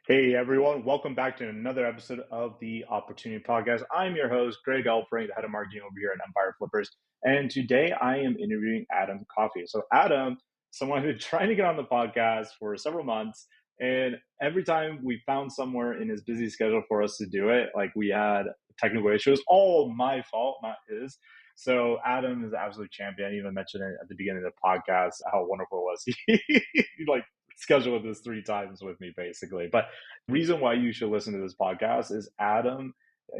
Hey everyone, welcome back to another episode of the Opportunity Podcast. I'm your host, Greg Alfring, the head of marketing over here at Empire Flippers. And today I am interviewing Adam Coffey. So Adam, someone I've been trying to get on the podcast for several months. And every time we found somewhere in his busy schedule for us to do it, like we had technical issues, all my fault, not his. So Adam is an absolute champion. I even mentioned it at the beginning of the podcast, how wonderful it was. He like scheduled this 3 times with me basically. But reason why you should listen to this podcast is Adam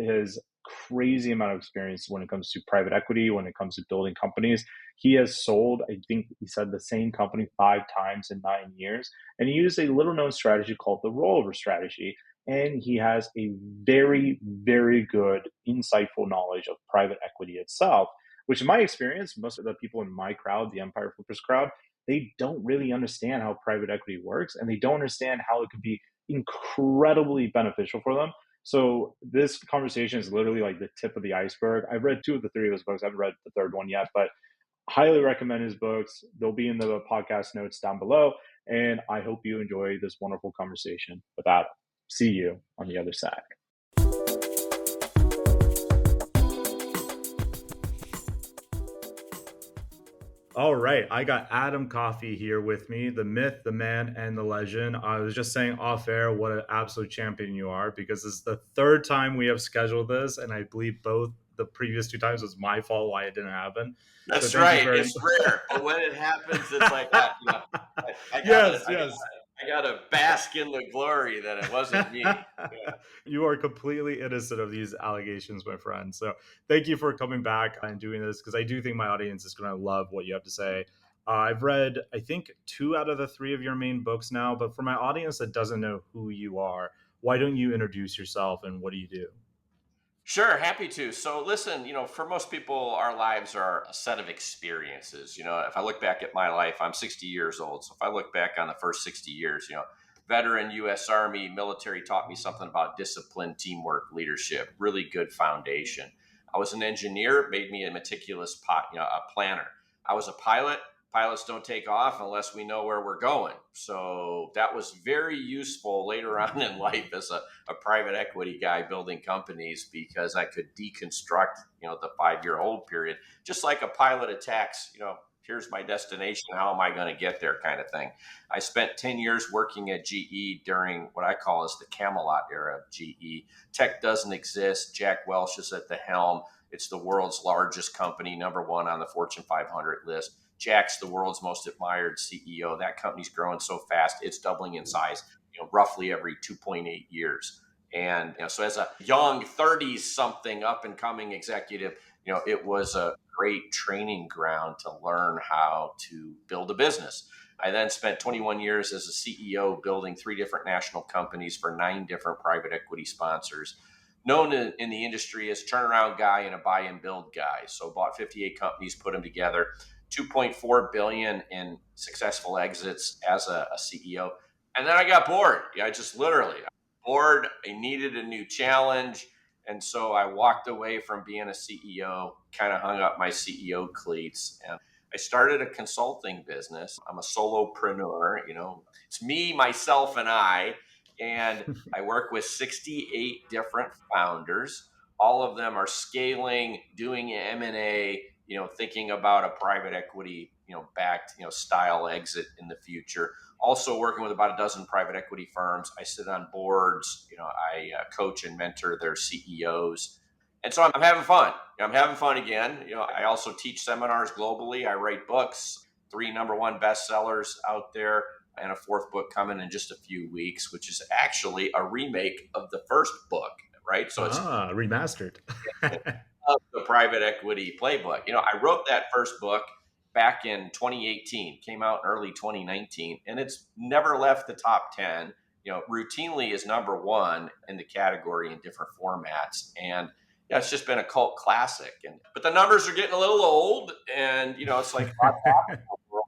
has crazy amount of experience when it comes to private equity, when it comes to building companies. He has sold, I think he said, the same company 5 times in 9 years. And he used a little known strategy called the rollover strategy. And he has a very, very good, insightful knowledge of private equity itself, which in my experience, most of the people in my crowd, the Empire Flippers crowd, they don't really understand how private equity works, and they don't understand how it could be incredibly beneficial for them. So this conversation is literally like the tip of the iceberg. I've read 2 of the 3 of his books. I haven't read the third one yet, but highly recommend his books. They'll be in the podcast notes down below. And I hope you enjoy this wonderful conversation with Adam. See you on the other side. All right, I got Adam Coffey here with me, the myth, the man, and the legend. I was just saying off air what an absolute champion you are, because this is the third time we have scheduled this, and I believe both the previous 2 times was my fault why it didn't happen. So That's thank you right. very It's rare, but when it happens, it's like I yes, gotta, I yes. gotta, I gotta bask in the glory that it wasn't me. Yeah. You are completely innocent of these allegations, my friend. So thank you for coming back and doing this, because I do think my audience is going to love what you have to say. I've read, I think, 2 out of the 3 of your main books now, but for my audience that doesn't know who you are, why don't you introduce yourself and what do you do? Sure, happy to. So, listen, for most people, our lives are a set of experiences. If I look back at my life, I'm 60 years old. So, if I look back on the first 60 years, veteran U.S. Army military taught me something about discipline, teamwork, leadership, really good foundation. I was an engineer, made me a meticulous a planner. I was a pilot. Pilots don't take off unless we know where we're going. So that was very useful later on in life as a private equity guy building companies, because I could deconstruct, the 5-year hold period, just like a pilot attacks, here's my destination, how am I going to get there kind of thing. I spent 10 years working at GE during what I call as the Camelot era of GE. Tech doesn't exist. Jack Welch is at the helm. It's the world's largest company, #1 on the Fortune 500 list. Jack's the world's most admired CEO. That company's growing so fast, it's doubling in size, roughly every 2.8 years. And so as a young 30-something up and coming executive, it was a great training ground to learn how to build a business. I then spent 21 years as a CEO building 3 different national companies for 9 different private equity sponsors, known in the industry as turnaround guy and a buy and build guy. So bought 58 companies, put them together, 2.4 billion in successful exits as a CEO. And then I got bored. I just literally bored. I needed a new challenge. And so I walked away from being a CEO, kind of hung up my CEO cleats, and I started a consulting business. I'm a solopreneur, it's me, myself, and I. And I work with 68 different founders. All of them are scaling, doing M&A, thinking about a private equity, backed, style exit in the future. Also working with about a dozen private equity firms. I sit on boards, I coach and mentor their CEOs. And so I'm having fun. I'm having fun again. I also teach seminars globally. I write books, 3 #1 bestsellers out there, and a 4th book coming in just a few weeks, which is actually a remake of the first book, right? So it's Remastered. the private equity playbook. I wrote that first book back in 2018, came out in early 2019, and it's never left the top 10. Routinely is #1 in the category in different formats. And it's just been a cult classic. But the numbers are getting a little old, and it's like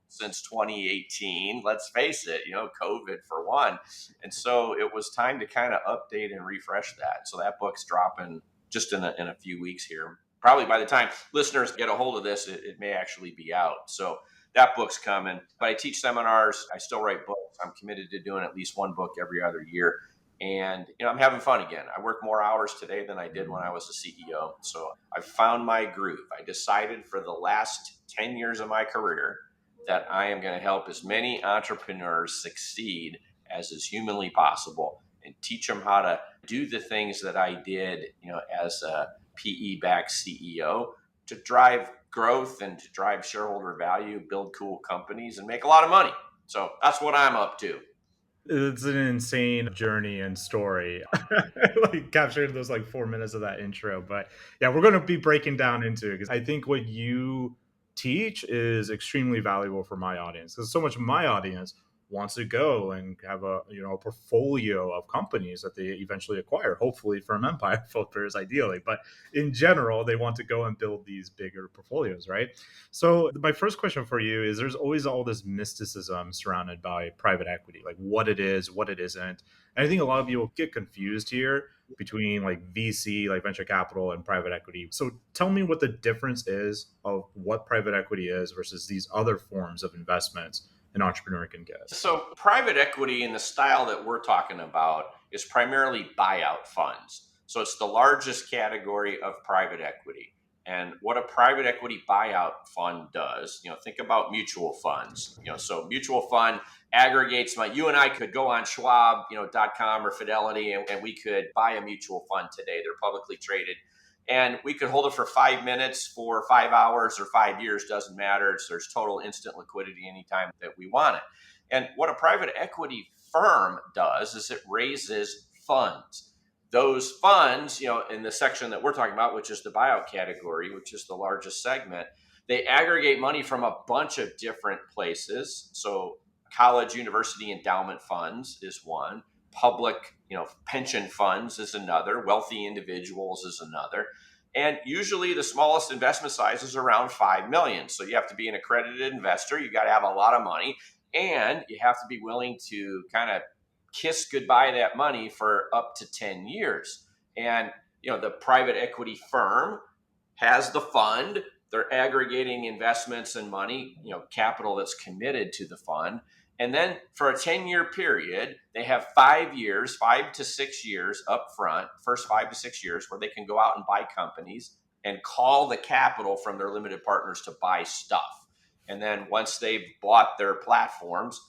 since 2018. Let's face it, COVID for one. And so it was time to kind of update and refresh that. So that book's dropping just in a few weeks here. Probably by the time listeners get a hold of this, it may actually be out. So that book's coming. But I teach seminars. I still write books. I'm committed to doing at least 1 book every other year. And I'm having fun again. I work more hours today than I did when I was a CEO. So I found my groove. I decided for the last 10 years of my career that I am going to help as many entrepreneurs succeed as is humanly possible and teach them how to do the things that I did, as a PE-backed CEO to drive growth and to drive shareholder value, build cool companies, and make a lot of money. So that's what I'm up to. It's an insane journey and story. Like captured those like 4 minutes of that intro. But yeah, we're gonna be breaking down into it because I think what you teach is extremely valuable for my audience. Because so much of my audience wants to go and have a portfolio of companies that they eventually acquire, hopefully from empire filters ideally. But in general, they want to go and build these bigger portfolios, right? So my first question for you is there's always all this mysticism surrounded by private equity, like what it is, what it isn't. And I think a lot of people get confused here between like VC, like venture capital and private equity. So tell me what the difference is of what private equity is versus these other forms of investments an entrepreneur can get. So, private equity in the style that we're talking about is primarily buyout funds. So, it's the largest category of private equity. And what a private equity buyout fund does, think about mutual funds. So mutual fund aggregates money. You and I could go on Schwab, .com or Fidelity, and we could buy a mutual fund today. They're publicly traded, and we could hold it for 5 minutes, for 5 hours, or 5 years. Doesn't matter. There's total instant liquidity anytime that we want it. And what a private equity firm does is it raises funds. Those funds, in the section that we're talking about, which is the buyout category, which is the largest segment, they aggregate money from a bunch of different places. So college, university endowment funds is one. Public, pension funds is another. Wealthy individuals is another. And usually the smallest investment size is around 5 million. So you have to be an accredited investor. You got to have a lot of money, and you have to be willing to kind of kiss goodbye that money for up to 10 years. And, the private equity firm has the fund. They're aggregating investments and money, capital that's committed to the fund. And then for a 10-year period, they have 5 years, 5 to 6 years up front, first 5 to 6 years, where they can go out and buy companies and call the capital from their limited partners to buy stuff. And then once they've bought their platforms,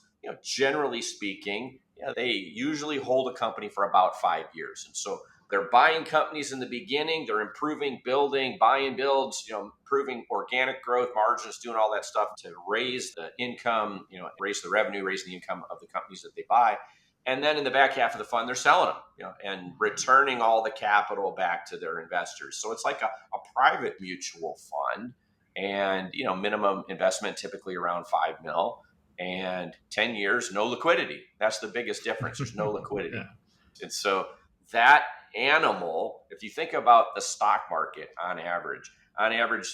generally speaking, they usually hold a company for about 5 years. And so they're buying companies in the beginning, they're improving, building, buying builds, improving organic growth, margins, doing all that stuff to raise the income, raise the revenue, raise the income of the companies that they buy. And then in the back half of the fund, they're selling them, and returning all the capital back to their investors. So it's like a private mutual fund, and, minimum investment typically around 5 mil. And 10 years, no liquidity. That's the biggest difference. There's no liquidity. Yeah. And so that animal, if you think about the stock market on average,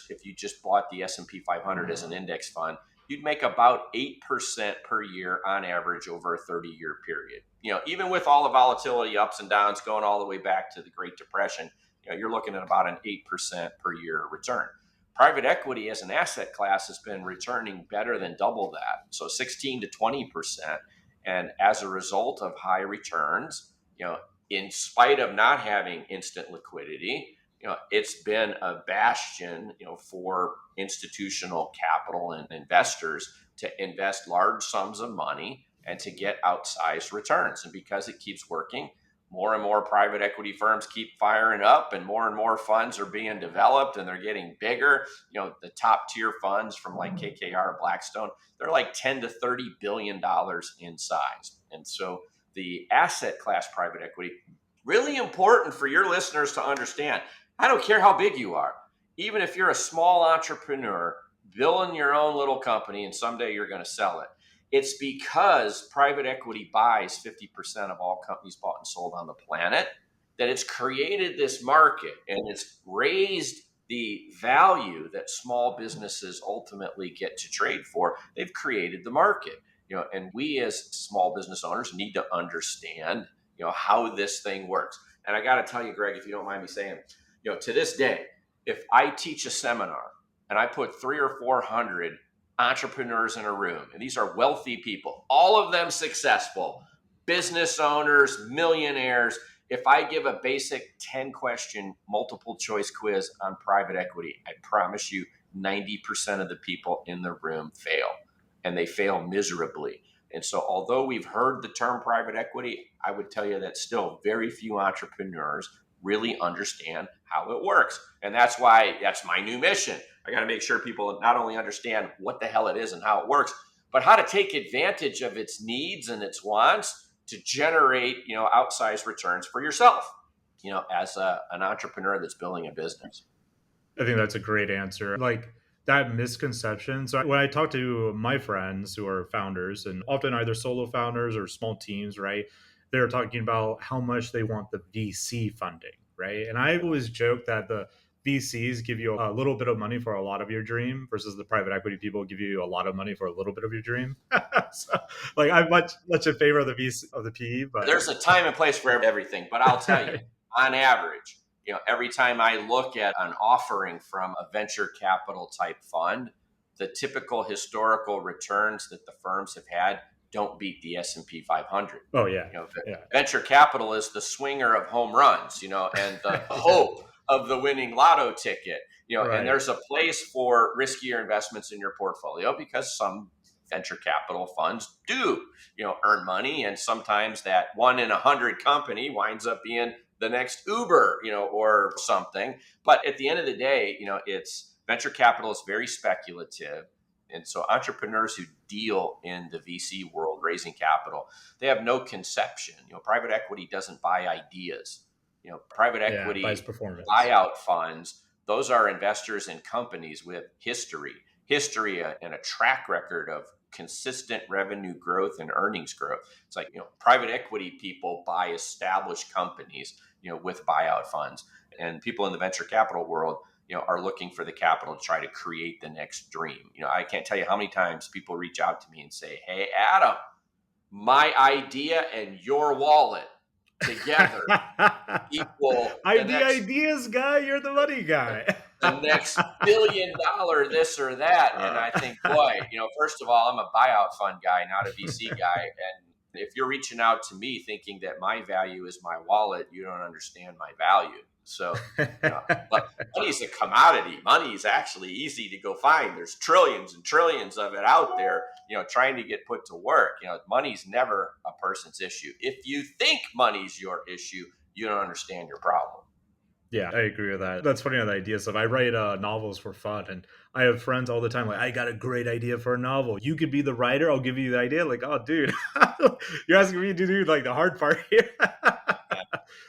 if you just bought the S&P 500 as an index fund, you'd make about 8% per year on average over a 30-year period. Even with all the volatility, ups and downs, going all the way back to the Great Depression, you're looking at about an 8% per year return. Private equity as an asset class has been returning better than double that, so 16 to 20%. And as a result of high returns, in spite of not having instant liquidity, it's been a bastion, for institutional capital and investors to invest large sums of money and to get outsized returns. And because it keeps working, more and more private equity firms keep firing up, and more funds are being developed, and they're getting bigger. The top tier funds from like KKR, Blackstone, they're like 10 to 30 billion dollars in size. And so the asset class private equity, really important for your listeners to understand. I don't care how big you are. Even if you're a small entrepreneur building your own little company and someday you're going to sell it, it's because private equity buys 50% of all companies bought and sold on the planet, that it's created this market, and it's raised the value that small businesses ultimately get to trade for. They've created the market, and we as small business owners need to understand, how this thing works. And I got to tell you, Greg, if you don't mind me saying, to this day, if I teach a seminar and I put 300 or 400 entrepreneurs in a room, and these are wealthy people, all of them successful, business owners, millionaires. If I give a basic 10 question multiple choice quiz on private equity, I promise you 90% of the people in the room fail, and they fail miserably. And so, although we've heard the term private equity, I would tell you that still very few entrepreneurs really understand how it works. And that's why that's my new mission. I got to make sure people not only understand what the hell it is and how it works, but how to take advantage of its needs and its wants to generate, outsized returns for yourself, as an entrepreneur that's building a business. I think that's a great answer. Like that misconception. So when I talk to my friends who are founders and often either solo founders or small teams, right? They're talking about how much they want the VC funding, right? And I always joke that the VCs give you a little bit of money for a lot of your dream versus the private equity people give you a lot of money for a little bit of your dream. So, like I'm much in favor of the VC of the PE, but There's a time and place for everything, but I'll tell you, on average, every time I look at an offering from a venture capital type fund, the typical historical returns that the firms have had don't beat the S&P 500. oh yeah, yeah, Venture capital is the swinger of home runs, and the hope of the winning lotto ticket, and right. there's a place for riskier investments in your portfolio because some venture capital funds do, earn money. And sometimes that 1 in 100 company winds up being the next Uber, or something. But at the end of the day, it's venture capital is very speculative. And so entrepreneurs who deal in the VC world raising capital, they have no conception. Private equity doesn't buy ideas. Private Yeah, buys equity performance. buyout funds, those are investors in companies with history and a track record of consistent revenue growth and earnings growth. It's like, private equity people buy established companies, with buyout funds. And people in the venture capital world, are looking for the capital to try to create the next dream. I can't tell you how many times people reach out to me and say, "Hey, Adam, my idea and your wallet together equal I'm the ideas guy. You're the money guy. the next $1 billion this or that." And I think, boy, first of all, I'm a buyout fund guy, not a VC guy. And if you're reaching out to me thinking that my value is my wallet, you don't understand my value. So, but money's a commodity. Money is actually easy to go find. There's trillions and trillions of it out there, trying to get put to work. Money's never a person's issue. If you think money's your issue, you don't understand your problem. Yeah, I agree with that. That's funny on the idea stuff. I write novels for fun, and I have friends all the time like, "I got a great idea for a novel. You could be the writer. I'll give you the idea." Like, oh, dude, you're asking me to do like the hard part here. Yeah.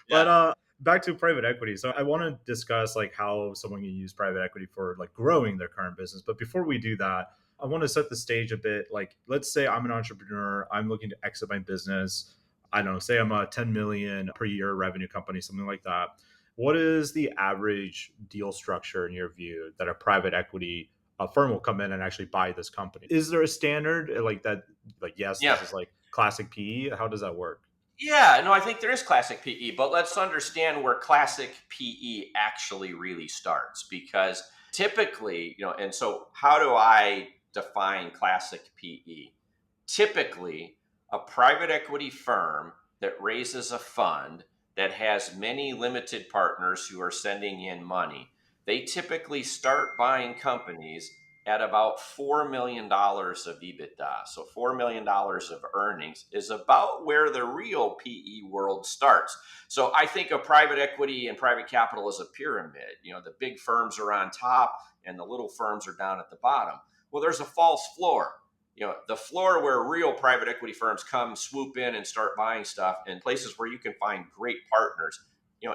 But Yeah. back to private equity. So I want to discuss like how someone can use private equity for like growing their current business. But before we do that, I want to set the stage a bit. Like, let's say I'm an entrepreneur. I'm looking to exit my business. I don't know, say I'm a 10 million per year revenue company, something like that. What is the average deal structure in your view that a private equity firm will come in and actually buy this company? Is there a standard like that? Like, yes, Yeah. this is like classic PE. How does that work? Yeah, no, I think there is classic PE, but let's understand where classic PE actually really starts, because typically, and so how do I define classic PE? Typically, a private equity firm that raises a fund that has many limited partners who are sending in money, they typically start buying companies at about $4 million of EBITDA. So $4 million of earnings is about where the real PE world starts. So I think of private equity and private capital as a pyramid. The big firms are on top and the little firms are down at the bottom. Well, there's a false floor. The floor where real private equity firms come, swoop in and start buying stuff, and places where you can find great partners,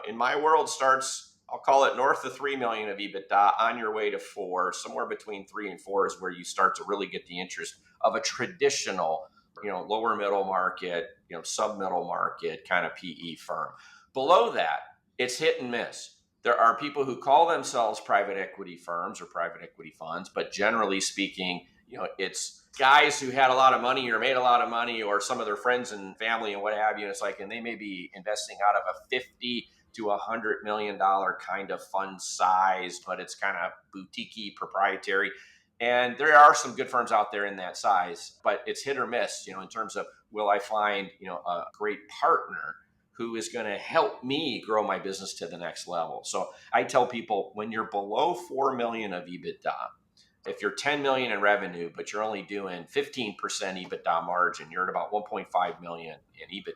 in my world starts, I'll call it north of 3 million of EBITDA on your way to 4. Somewhere between 3 and 4 is where you start to really get the interest of a traditional, lower middle market, sub middle market kind of PE firm. Below that, it's hit and miss. There are people who call themselves private equity firms or private equity funds, but generally speaking, it's guys who had a lot of money or made a lot of money, or some of their friends and family and what have you. And it's like, and they may be investing out of a 50 to $100 million kind of fund size, but it's kind of boutique-y, proprietary. And there are some good firms out there in that size, but it's hit or miss, in terms of will I find, a great partner who is going to help me grow my business to the next level. So I tell people, when you're below 4 million of EBITDA, if you're 10 million in revenue, but you're only doing 15% EBITDA margin, you're at about 1.5 million in EBITDA.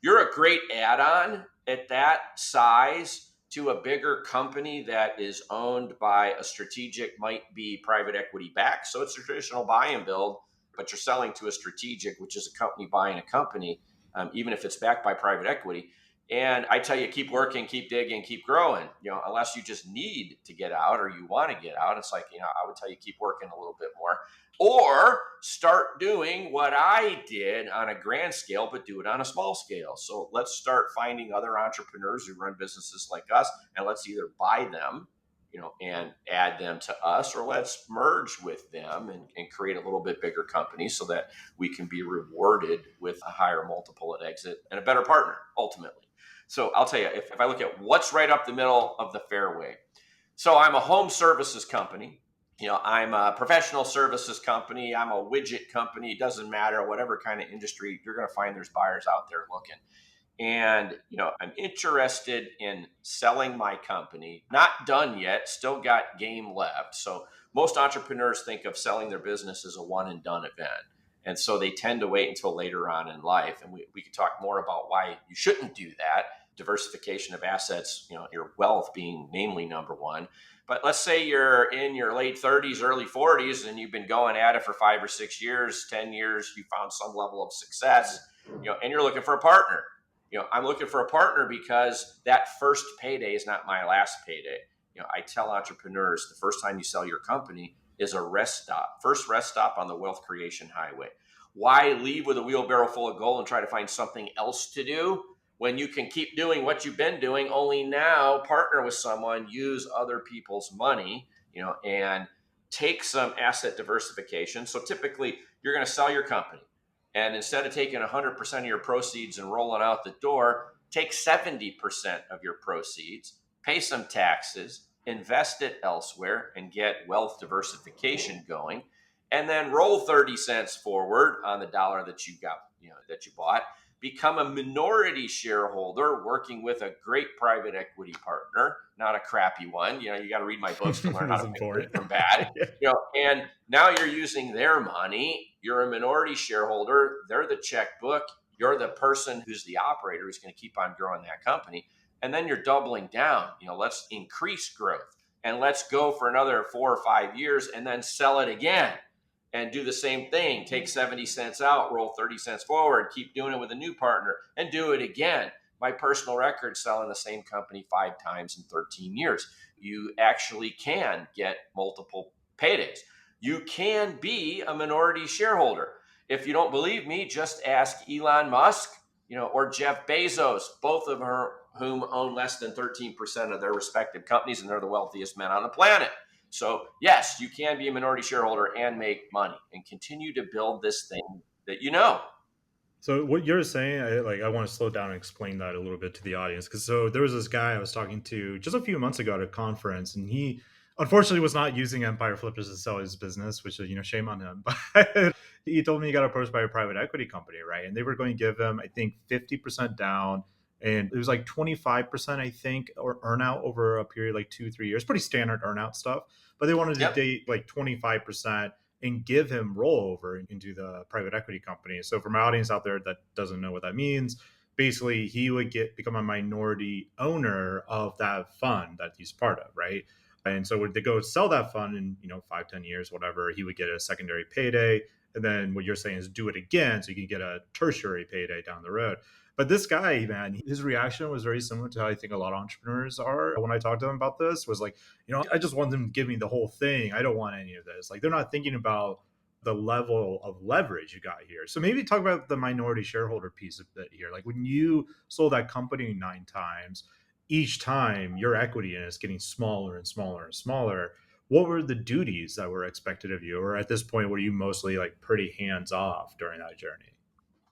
You're a great add-on at that size to a bigger company that is owned by a strategic, might be private equity backed. So it's a traditional buy and build, but you're selling to a strategic, which is a company buying a company, even if it's backed by private equity. And I tell you, keep working, keep digging, keep growing, unless you just need to get out or you want to get out. It's like, I would tell you, keep working a little bit more or start doing what I did on a grand scale, but do it on a small scale. So let's start finding other entrepreneurs who run businesses like us, and let's either buy them, and add them to us, or let's merge with them and create a little bit bigger company so that we can be rewarded with a higher multiple at exit and a better partner ultimately. So I'll tell you, if I look at what's right up the middle of the fairway, so I'm a home services company. I'm a professional services company. I'm a widget company. It doesn't matter, whatever kind of industry, you're going to find there's buyers out there looking. And, I'm interested in selling my company. Not done yet, still got game left. So most entrepreneurs think of selling their business as a one and done event. And so they tend to wait until later on in life. And we could talk more about why you shouldn't do that. Diversification of assets, your wealth being namely number one. But let's say you're in your late 30s, early 40s, and you've been going at it for 5 or 6 years, 10 years, you found some level of success, and you're looking for a partner. I'm looking for a partner because that first payday is not my last payday. I tell entrepreneurs the first time you sell your company is a rest stop, first rest stop on the wealth creation highway. Why leave with a wheelbarrow full of gold and try to find something else to do when you can keep doing what you've been doing, only now partner with someone, use other people's money, and take some asset diversification. So typically you're going to sell your company. And instead of taking 100% of your proceeds and rolling out the door, take 70% of your proceeds, pay some taxes, invest it elsewhere, and get wealth diversification going. And then roll 30 cents forward on the dollar that you got, that you bought. Become a minority shareholder working with a great private equity partner, not a crappy one. You got to read my books to learn how to pick good from bad. Yeah. And now you're using their money. You're a minority shareholder. They're the checkbook. You're the person who's the operator who's going to keep on growing that company. And then you're doubling down. Let's increase growth and let's go for another 4 or 5 years and then sell it again. And do the same thing. Take 70 cents out, roll 30 cents forward, keep doing it with a new partner, and do it again. My personal record selling the same company 5 times in 13 years. You actually can get multiple paydays. You can be a minority shareholder. If you don't believe me, just ask Elon Musk, or Jeff Bezos, both of whom own less than 13% of their respective companies, and they're the wealthiest men on the planet. So yes, you can be a minority shareholder and make money and continue to build this thing that So what you're saying, I want to slow down and explain that a little bit to the audience, because there was this guy I was talking to just a few months ago at a conference, and he unfortunately was not using Empire Flippers to sell his business, which is shame on him. But he told me he got approached by a private equity company, right? And they were going to give him, I think, 50% down, and it was like 25%, I think, or earnout over a period like 2-3 years, pretty standard earnout stuff. But they wanted to Yep. date like 25% and give him rollover into the private equity company. So for my audience out there that doesn't know what that means, basically he would become a minority owner of that fund that he's part of, right? And so when they go sell that fund in 5-10 years, whatever, he would get a secondary payday. And then what you're saying is do it again so you can get a tertiary payday down the road. But this guy, man, his reaction was very similar to how I think a lot of entrepreneurs are. When I talked to him about this, was like, I just want them to give me the whole thing. I don't want any of this. Like, they're not thinking about the level of leverage you got here. So maybe talk about the minority shareholder piece of it here. Like, when you sold that company 9 times, each time your equity in it is getting smaller and smaller and smaller. What were the duties that were expected of you? Or at this point, were you mostly like pretty hands off during that journey?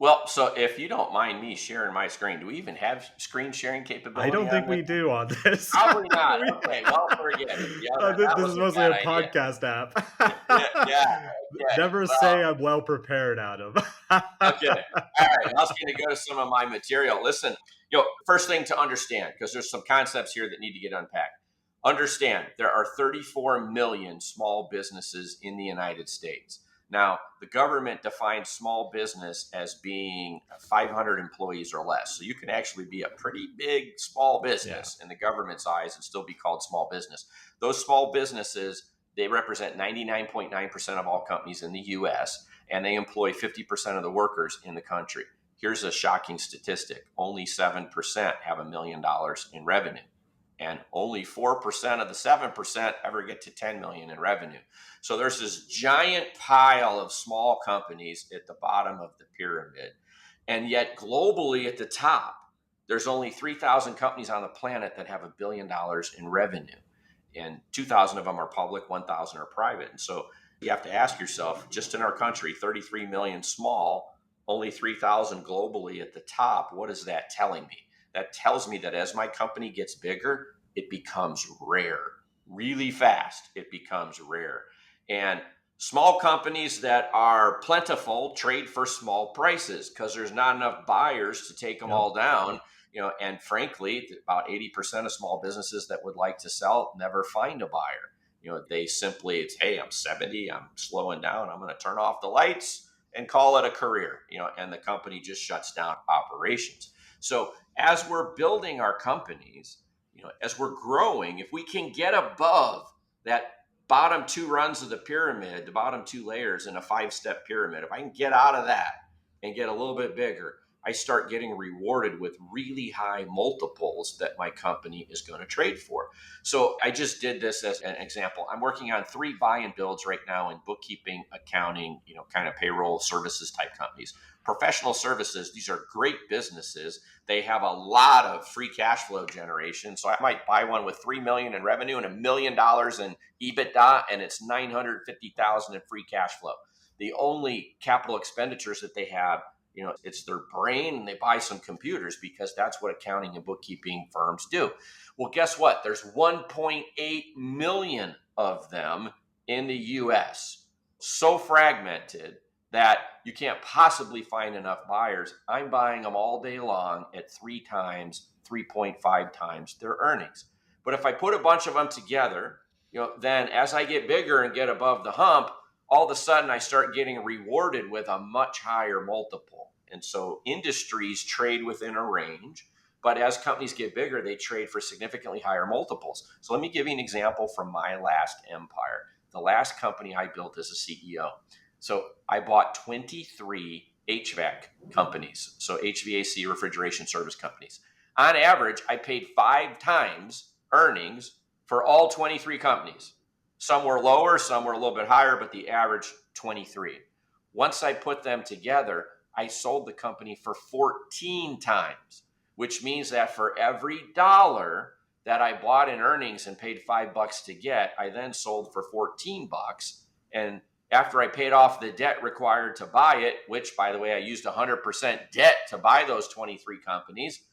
Well, so if you don't mind me sharing my screen, do we even have screen sharing I capability don't on think this? we do on this. Probably not. We Okay, well, forget it. Yeah, that this was is a mostly bad a idea. podcast app. Yeah, yeah, okay. Never Well, say I'm well prepared, Adam. okay. All right. I was going to go to some of my material. Listen, first thing to understand, because there's some concepts here that need to get unpacked. Understand there are 34 million small businesses in the United States. Now, the government defines small business as being 500 employees or less. So you can actually be a pretty big small Yeah. business in the government's eyes and still be called small business. Those small businesses, they represent 99.9% of all companies in the US, and they employ 50% of the workers in the country. Here's a shocking statistic: only 7% have $1 million in revenue, and only 4% of the 7% ever get to 10 million in revenue. So there's this giant pile of small companies at the bottom of the pyramid. And yet, globally at the top, there's only 3,000 companies on the planet that have $1 billion in revenue. And 2,000 of them are public, 1,000 are private. And so you have to ask yourself, just in our country, 33 million small, only 3,000 globally at the top. What is that telling me? That tells me that as my company gets bigger, it becomes rare. Really fast, it becomes rare. And small companies that are plentiful trade for small prices because there's not enough buyers to take them Yep. all down. And frankly, about 80% of small businesses that would like to sell never find a buyer. They simply, it's, hey, I'm 70, I'm slowing down, I'm going to turn off the lights and call it a career, and the company just shuts down operations. So as we're building our companies, as we're growing, if we can get above that bottom two runs of the pyramid, the bottom two layers in a 5-step pyramid, if I can get out of that and get a little bit bigger, I start getting rewarded with really high multiples that my company is going to trade for. So I just did this as an example. I'm working on 3 buy and builds right now in bookkeeping, accounting, kind of payroll services type companies. Professional services, these are great businesses. They have a lot of free cash flow generation. So I might buy one with 3 million in revenue and $1 million in EBITDA, and it's 950,000 in free cash flow. The only capital expenditures that they have, it's their brain, and they buy some computers because that's what accounting and bookkeeping firms do. Well, guess what? There's 1.8 million of them in the US. So fragmented that you can't possibly find enough buyers. I'm buying them all day long at 3.5 times their earnings. But if I put a bunch of them together, then as I get bigger and get above the hump, all of a sudden I start getting rewarded with a much higher multiple. And so industries trade within a range, but as companies get bigger, they trade for significantly higher multiples. So let me give you an example from my last empire. The last company I built as a CEO. So I bought 23 HVAC companies, so HVAC refrigeration service companies. On average, I paid 5 times earnings for all 23 companies. Some were lower, some were a little bit higher, but the average 23. Once I put them together, I sold the company for 14 times, which means that for every dollar that I bought in earnings and paid $5 to get, I then sold for $14. And after I paid off the debt required to buy it, which, by the way, I used 100% debt to buy those 23 companies.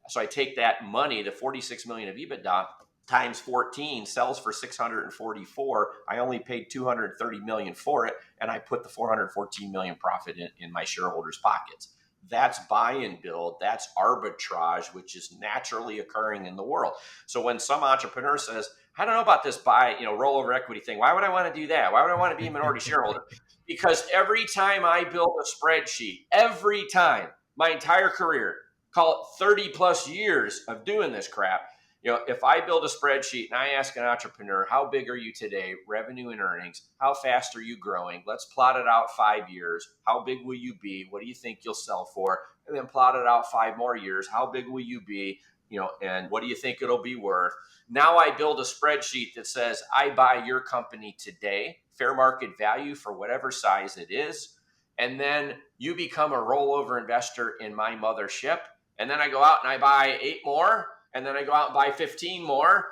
So I take that money, the 46 million of EBITDA, times 14, sells for 644. I only paid 230 million for it, and I put the 414 million profit in my shareholders' pockets. That's buy and build. That's arbitrage, which is naturally occurring in the world. So when some entrepreneur says, I don't know about this rollover equity thing. Why would I want to do that? Why would I want to be a minority shareholder? Because every time I build a spreadsheet, every time, my entire career, call it 30 plus years of doing this crap, if I build a spreadsheet and I ask an entrepreneur, how big are you today, revenue and earnings? How fast are you growing? Let's plot it out 5 years. How big will you be? What do you think you'll sell for? And then plot it out 5 more years. How big will you be? And what do you think it'll be worth? Now I build a spreadsheet that says, I buy your company today, fair market value for whatever size it is. And then you become a rollover investor in my mothership. And then I go out and I buy 8 more. and then I go out and buy 15 more,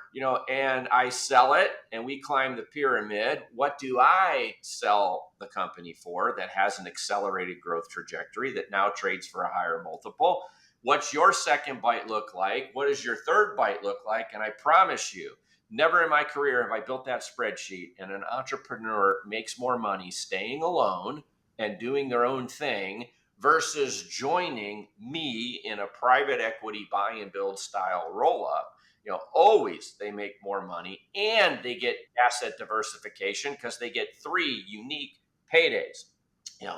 and I sell it and we climb the pyramid. What do I sell the company for that has an accelerated growth trajectory that now trades for a higher multiple? What's your second bite look like? What does your third bite look like? And I promise you, never in my career have I built that spreadsheet, and an entrepreneur makes more money staying alone and doing their own thing versus joining me in a private equity buy and build style roll up. Always they make more money and they get asset diversification because they get 3 unique paydays.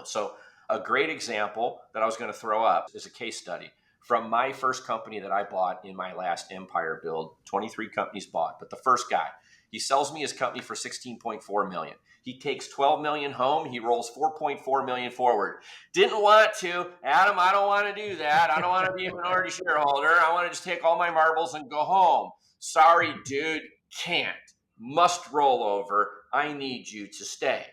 So a great example that I was going to throw up is a case study from my first company that I bought in my last empire build. 23 companies bought, but the first guy, he sells me his company for 16.4 million. He takes 12 million home. He rolls 4.4 million forward. Didn't want to, Adam. I don't want to do that. I don't want to be a minority shareholder. I want to just take all my marbles and go home. Sorry, dude, can't. Must roll over. I need you to stay.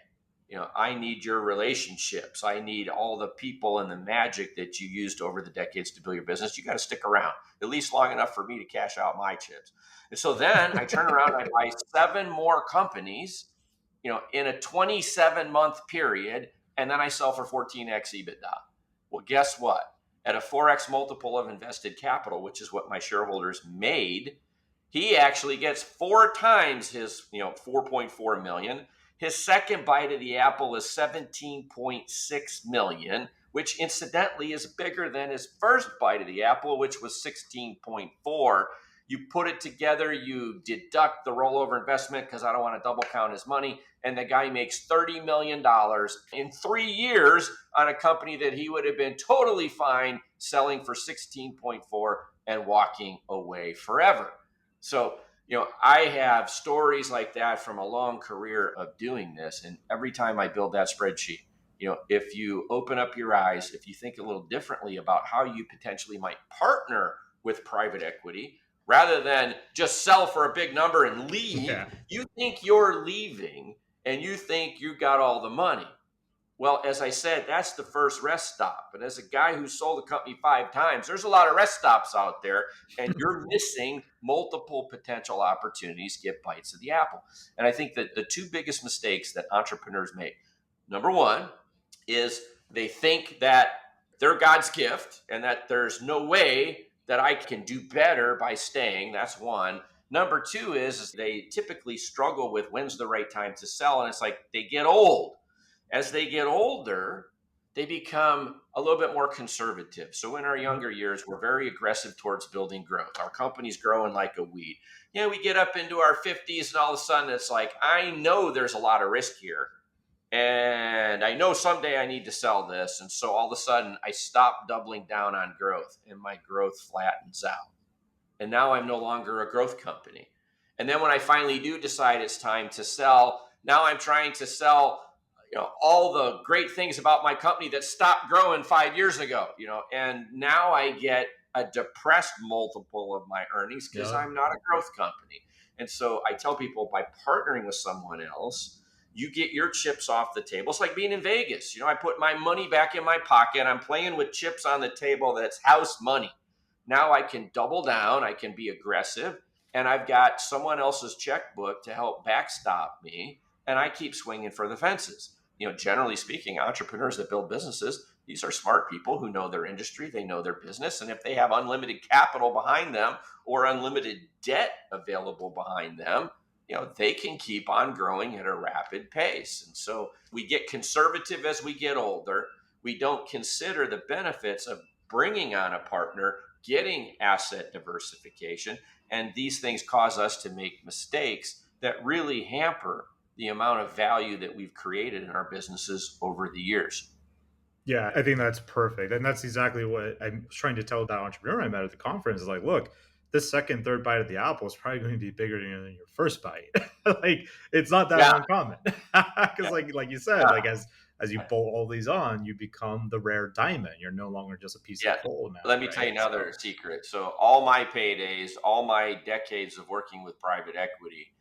I need your relationships. I need all the people and the magic that you used over the decades to build your business. You got to stick around at least long enough for me to cash out my chips. And so then I turn around and I buy 7 more companies, in a 27-month period, and then I sell for 14x EBITDA. Well, guess what? At a 4x multiple of invested capital, which is what my shareholders made, he actually gets 4 times his, 4.4 million. His second bite of the apple is 17.6 million, which incidentally is bigger than his first bite of the apple, which was 16.4. You put it together, you deduct the rollover investment because I don't want to double count his money, and the guy makes $30 million in 3 years on a company that he would have been totally fine selling for 16.4 and walking away forever. So, I have stories like that from a long career of doing this. And every time I build that spreadsheet, if you open up your eyes, if you think a little differently about how you potentially might partner with private equity, rather than just sell for a big number and leave, you think you're leaving and you think you got all the money. Well, as I said, that's the first rest stop. But as a guy who sold a company 5 times, there's a lot of rest stops out there, and you're missing multiple potential opportunities to get bites of the apple. And I think that the 2 biggest mistakes that entrepreneurs make, number one, is they think that they're God's gift and that there's no way that I can do better by staying. That's one. Number 2 is they typically struggle with when's the right time to sell. And it's like they get old. As they get older, they become a little bit more conservative. So in our younger years, we're very aggressive towards building growth. Our company's growing like a weed. We get up into our 50s and all of a sudden it's like, I know there's a lot of risk here. And I know someday I need to sell this. And so all of a sudden I stop doubling down on growth and my growth flattens out. And now I'm no longer a growth company. And then when I finally do decide it's time to sell, now I'm trying to sell all the great things about my company that stopped growing 5 years ago, and now I get a depressed multiple of my earnings because I'm not a growth company. And so I tell people, by partnering with someone else, you get your chips off the table. It's like being in Vegas. I put my money back in my pocket. I'm playing with chips on the table. That's house money. Now I can double down. I can be aggressive. And I've got someone else's checkbook to help backstop me. And I keep swinging for the fences. Generally speaking, entrepreneurs that build businesses, these are smart people who know their industry, they know their business, and if they have unlimited capital behind them or unlimited debt available behind them, they can keep on growing at a rapid pace. And so we get conservative as we get older. We don't consider the benefits of bringing on a partner, getting asset diversification, and these things cause us to make mistakes that really hamper the amount of value that we've created in our businesses over the years. Yeah, I think that's perfect. And that's exactly what I'm trying to tell that entrepreneur I met at the conference is like, look, this second, third bite of the apple is probably going to be bigger than your first bite. Like, it's not that uncommon. Because like you said, like as you bolt all these on, you become the rare diamond. You're no longer just a piece of coal now. Let me tell you another secret. So all my paydays, all my decades of working with private equity,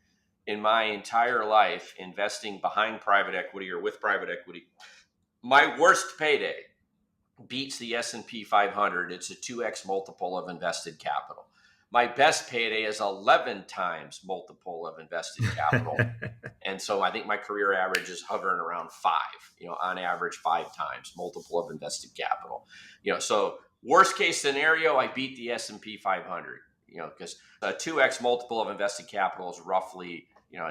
in my entire life investing behind private equity or with private equity, my worst payday beats the S&P 500. It's a 2x multiple of invested capital. My best payday is 11 times multiple of invested capital. And so I think my career average is hovering around five, on average 5 times multiple of invested capital. So worst case scenario, I beat the S&P 500, because a 2x multiple of invested capital is roughly,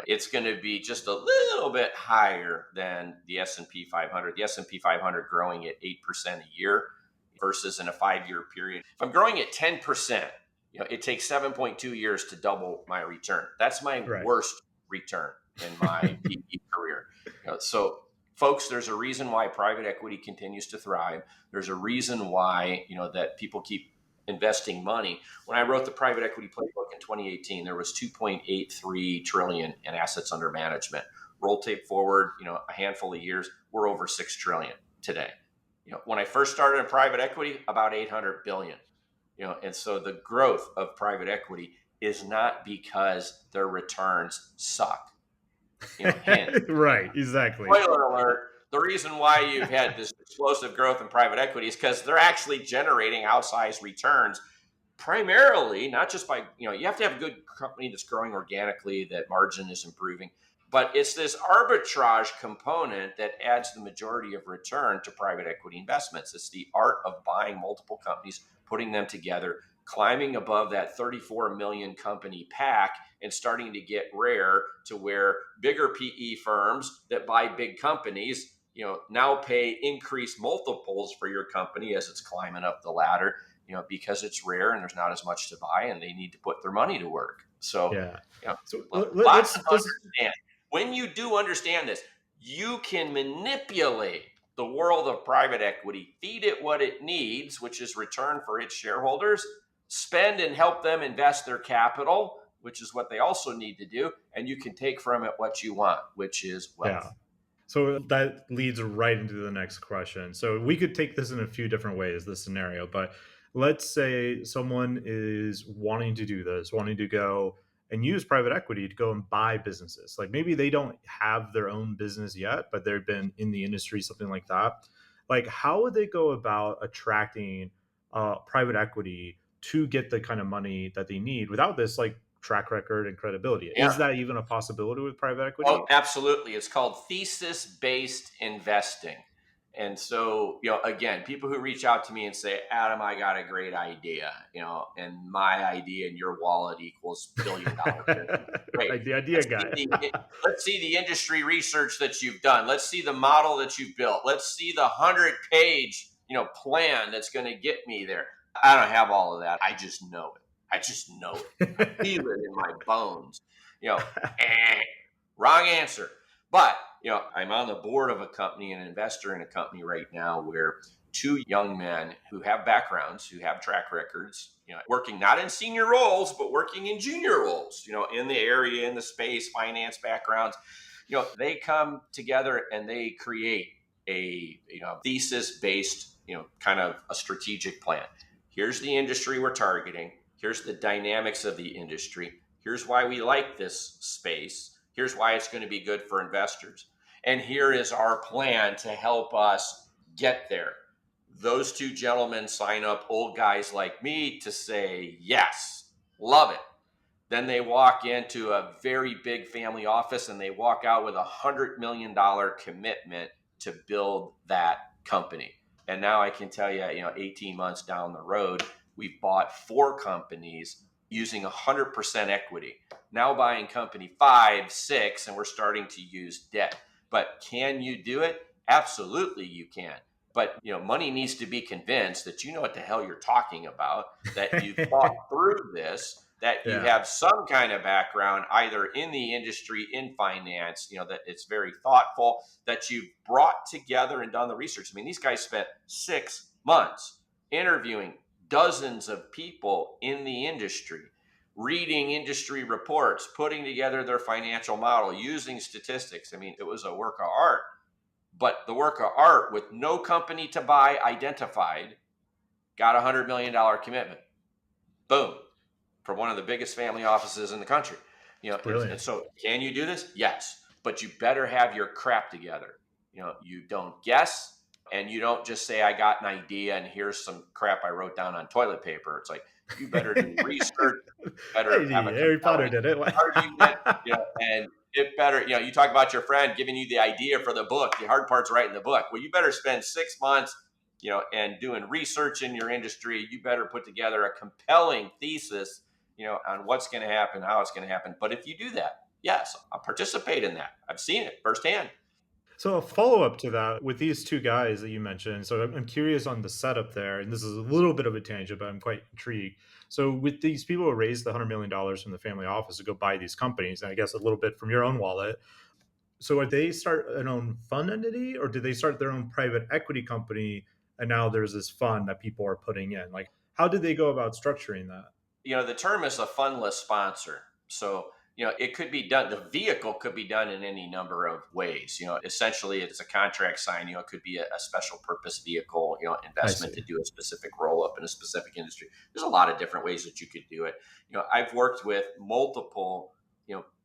it's going to be just a little bit higher than the S&P 500. The S&P 500 growing at 8% a year versus in a 5-year period. If I'm growing at 10%, it takes 7.2 years to double my return. That's my Right. worst return in my PE career. So folks, there's a reason why private equity continues to thrive. There's a reason why, that people keep investing money. When I wrote the private equity playbook in 2018, there was 2.83 trillion in assets under management. Roll tape forward, a handful of years, we're over 6 trillion today. When I first started in private equity, about 800 billion. And so the growth of private equity is not because their returns suck. Hint. Right, exactly. Spoiler alert, the reason why you've had this explosive growth in private equity is because they're actually generating outsized returns, primarily, not just by, you have to have a good company that's growing organically, that margin is improving, but it's this arbitrage component that adds the majority of return to private equity investments. It's the art of buying multiple companies, putting them together, climbing above that 34 million company pack, and starting to get rare to where bigger PE firms that buy big companies, now pay increased multiples for your company as it's climbing up the ladder, because it's rare and there's not as much to buy and they need to put their money to work. So, yeah. So lots to understand. When you do understand this, you can manipulate the world of private equity, feed it what it needs, which is return for its shareholders, spend and help them invest their capital, which is what they also need to do, and you can take from it what you want, which is wealth. Yeah. So that leads right into the next question. So we could take this in a few different ways, this scenario, but let's say someone is wanting to do this, wanting to go and use private equity to go and buy businesses. Like maybe they don't have their own business yet, but they've been in the industry, something like that. Like how would they go about attracting private equity to get the kind of money that they need without this like track record and credibility? Yeah. Is that even a possibility with private equity? Oh, absolutely. It's called thesis-based investing. And so, again, people who reach out to me and say, Adam, I got a great idea, and my idea in your wallet equals $1 billion. Great. Like the idea guy. Let's see the industry research that you've done. Let's see the model that you've built. Let's see the 100-page, plan that's going to get me there. I don't have all of that. I just know it. I feel it in my bones. Wrong answer. But, I'm on the board of a company, an investor in a company right now where two young men who have backgrounds, who have track records, working not in senior roles, but working in junior roles, in the area, in the space, finance backgrounds, they come together and they create a, thesis-based, kind of a strategic plan. Here's the industry we're targeting. Here's the dynamics of the industry. Here's why we like this space. Here's why it's going to be good for investors. And here is our plan to help us get there. Those two gentlemen sign up old guys like me to say, yes, love it. Then they walk into a very big family office and they walk out with $100 million commitment to build that company. And now I can tell you, 18 months down the road, we've bought 4 companies using 100% equity. Now buying company 5, 6, and we're starting to use debt. But can you do it? Absolutely you can. But money needs to be convinced that you know what the hell you're talking about, that you've thought through this, that you have some kind of background either in the industry, in finance, that it's very thoughtful, that you've brought together and done the research. I mean, these guys spent 6 months interviewing dozens of people in the industry, reading industry reports, putting together their financial model, using statistics. I mean, it was a work of art. But the work of art with no company to buy identified got a $100 million commitment. Boom. From one of the biggest family offices in the country. And so can you do this? Yes. But you better have your crap together. You don't guess. and you don't just say, I got an idea and here's some crap I wrote down on toilet paper. It's like, you better do research, better have Hey, a Harry Potter compelling did it. argument, and it better, you talk about your friend giving you the idea for the book. The hard part's writing the book. Well, you better spend 6 months, and doing research in your industry. You better put together a compelling thesis, on what's going to happen, how it's going to happen. But if you do that, yes, I'll participate in that. I've seen it firsthand. So a follow-up to that with these two guys that you mentioned. So I'm curious on the setup there, and this is a little bit of a tangent, but I'm quite intrigued. So with these people who raised the $100 million from the family office to go buy these companies, and I guess a little bit from your own wallet. So are they start an own fund entity, or do they start their own private equity company? And now there's this fund that people are putting in. Like, how did they go about structuring that? The term is a fundless sponsor. So, it could be done, the vehicle could be done in any number of ways. Essentially it's a contract sign, it could be a special purpose vehicle, I investment see. to do a specific roll up in a specific industry. There's a lot of different ways that you could do it. I've worked with multiple,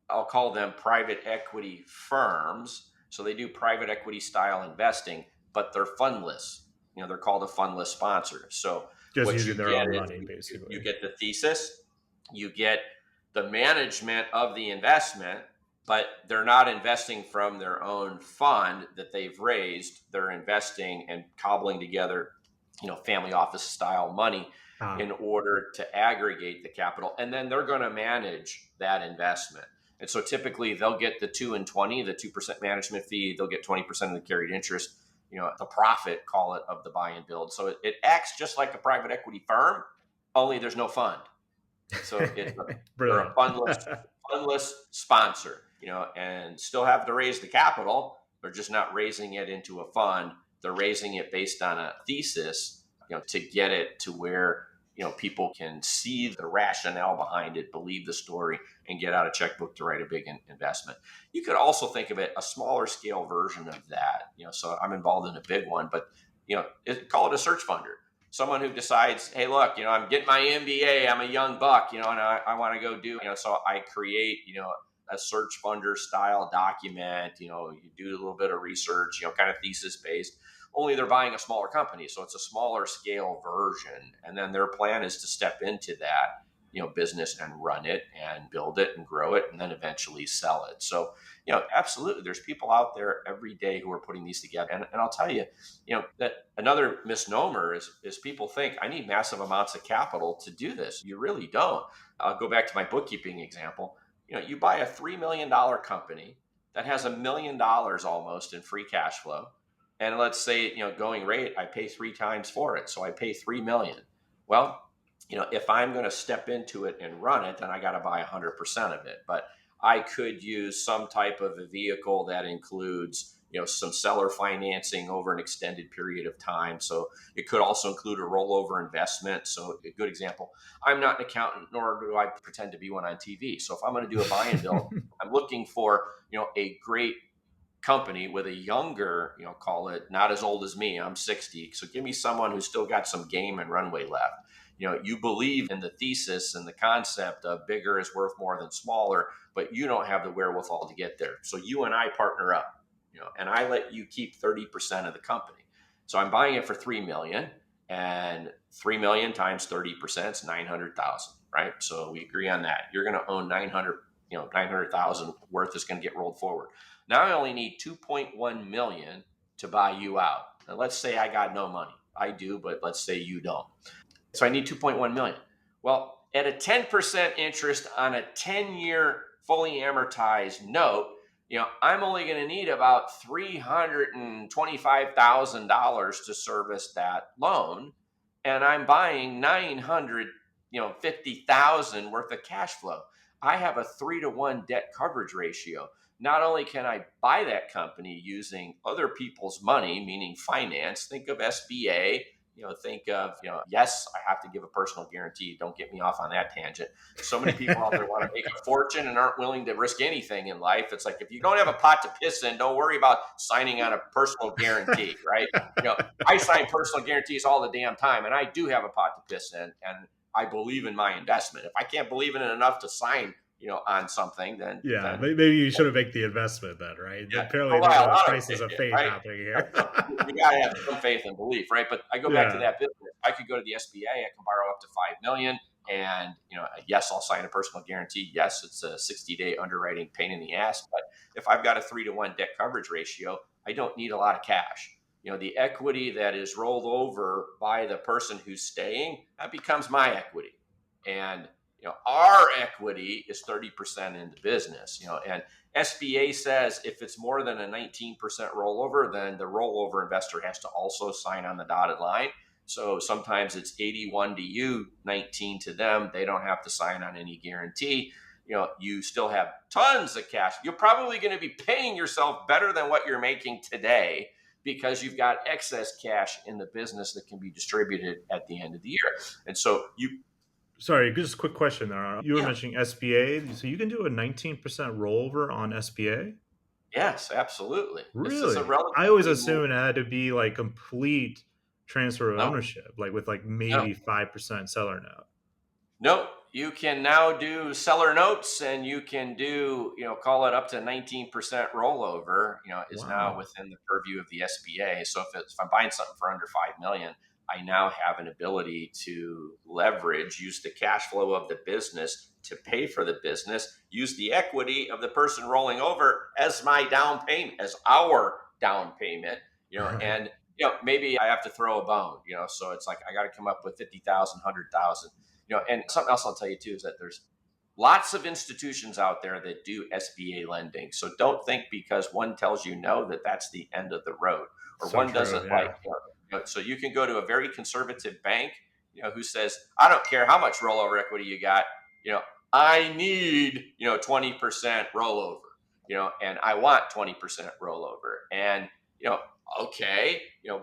I'll call them private equity firms. So they do private equity style investing, but they're fundless. They're called a fundless sponsor. So Just what using you their get own is money, you basically. get the thesis, you get the management of the investment, but they're not investing from their own fund that they've raised. They're investing and cobbling together, family office style money in Ah, order to aggregate the capital. And then they're going to manage that investment. And so typically they'll get the 2 and 20, the 2% management fee. They'll get 20% of the carried interest, the profit, call it, of the buy and build. So it acts just like a private equity firm, only there's no fund. So they're a brilliant. fundless sponsor, and still have to raise the capital. They're just not raising it into a fund. They're raising it based on a thesis, to get it to where, people can see the rationale behind it, believe the story, and get out a checkbook to write a big investment. You could also think of it a smaller scale version of that. So I'm involved in a big one, but call it a search funder. Someone who decides, hey, look, I'm getting my MBA, I'm a young buck, and I want to go do, so I create, a search funder style document, you do a little bit of research, kind of thesis based, only they're buying a smaller company. So it's a smaller scale version. And then their plan is to step into that, business and run it and build it and grow it and then eventually sell it. So, absolutely, there's people out there every day who are putting these together. And I'll tell you, that another misnomer is people think I need massive amounts of capital to do this. You really don't. I'll go back to my bookkeeping example. You buy a $3 million company that has $1 million almost in free cash flow. And let's say, going rate, I pay 3 times for it. So I pay 3 million. Well, if I'm going to step into it and run it, then I got to buy 100% of it. But I could use some type of a vehicle that includes, some seller financing over an extended period of time. So it could also include a rollover investment. So a good example, I'm not an accountant, nor do I pretend to be one on TV. So if I'm going to do a buy and build, I'm looking for, a great company with a younger, call it, not as old as me, I'm 60. So give me someone who's still got some game and runway left. You believe in the thesis and the concept of bigger is worth more than smaller, but you don't have the wherewithal to get there. So you and I partner up, and I let you keep 30% of the company. So I'm buying it for 3 million, and 3 million times 30% is 900,000, right? So we agree on that. You're going to own 900,000 worth is going to get rolled forward. Now I only need 2.1 million to buy you out. Now let's say I got no money. I do, but let's say you don't. So I need 2.1 million. Well, at a 10% interest on a 10-year fully amortized note, I'm only going to need about $325,000 to service that loan, and I'm buying 950,000 worth of cash flow. I have a 3-to-1 debt coverage ratio. Not only can I buy that company using other people's money, meaning finance, think of SBA, think of, yes, I have to give a personal guarantee. Don't get me off on that tangent. So many people out there want to make a fortune and aren't willing to risk anything in life. It's like, if you don't have a pot to piss in, don't worry about signing on a personal guarantee, right? I sign personal guarantees all the damn time, and I do have a pot to piss in, and I believe in my investment. If I can't believe in it enough to sign on something, Yeah, then maybe you shouldn't make the investment then, right? yeah, Apparently, rely there's a a lot on crisis of it, faith right? happening here. You gotta have some faith and belief, right? But I go back to Yeah. that business. I could go to the SBA. I can borrow up to 5 million, and yes, I'll sign a personal guarantee. Yes, it's a 60-day underwriting pain in the ass, but if I've got a 3-to-1 debt coverage ratio, I don't need a lot of cash. The equity that is rolled over by the person who's staying, that becomes my equity, and our equity is 30% in the business. And SBA says if it's more than a 19% rollover, then the rollover investor has to also sign on the dotted line. So sometimes it's 81 to you, 19 to them. They don't have to sign on any guarantee. You still have tons of cash. You're probably going to be paying yourself better than what you're making today because you've got excess cash in the business that can be distributed at the end of the year. And so Sorry, just a quick question there. You were yeah, mentioning SBA, so you can do a 19% rollover on SBA? yes, absolutely. It's a Really? I always relatively assumed it had to be like complete transfer of no, ownership, like with like no. maybe 5% seller note. Nope. You can now do seller notes and you can do, call it up to 19% rollover, is now Wow. within the purview of the SBA. So if I'm buying something for under 5 million, I now have an ability to leverage, use the cash flow of the business to pay for the business, use the equity of the person rolling over as my down payment, as our down payment, Right. and maybe I have to throw a bone, so it's like I got to come up with 50,000, 100,000. And something else I'll tell you too is that there's lots of institutions out there that do SBA lending. So don't think because one tells you no that that's the end of the road, or So one true. doesn't like. Yeah. So you can go to a very conservative bank, who says, I don't care how much rollover equity you got, you know, I need 20% rollover, and I want 20% rollover, and okay,